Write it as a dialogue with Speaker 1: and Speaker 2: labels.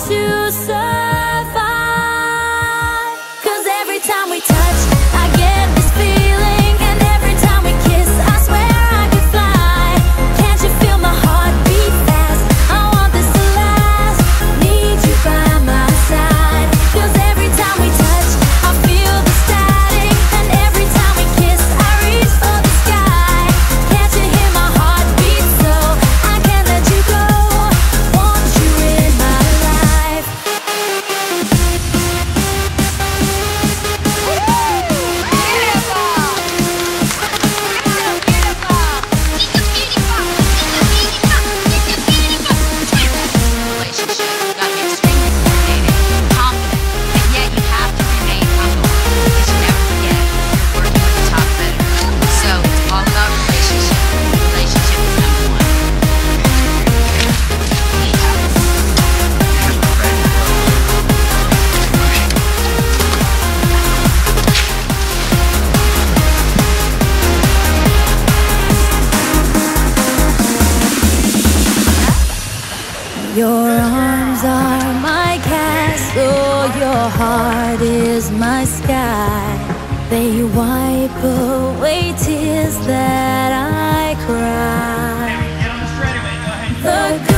Speaker 1: to survive. 'Cause every time we touch, I get this feeling, and every time we kiss, I swear I could fly. Can't you feel my heart beat fast? I want this to last. Need you by my side. 'Cause every time we touch, I feel the static, and every time we kiss, I reach for the sky. Can't you hear my heart beat? So I can't let you go. Want you in my life. Your arms are my castle, your heart is my sky. They wipe away tears that I cry.
Speaker 2: Get on the straightaway, go ahead.
Speaker 1: The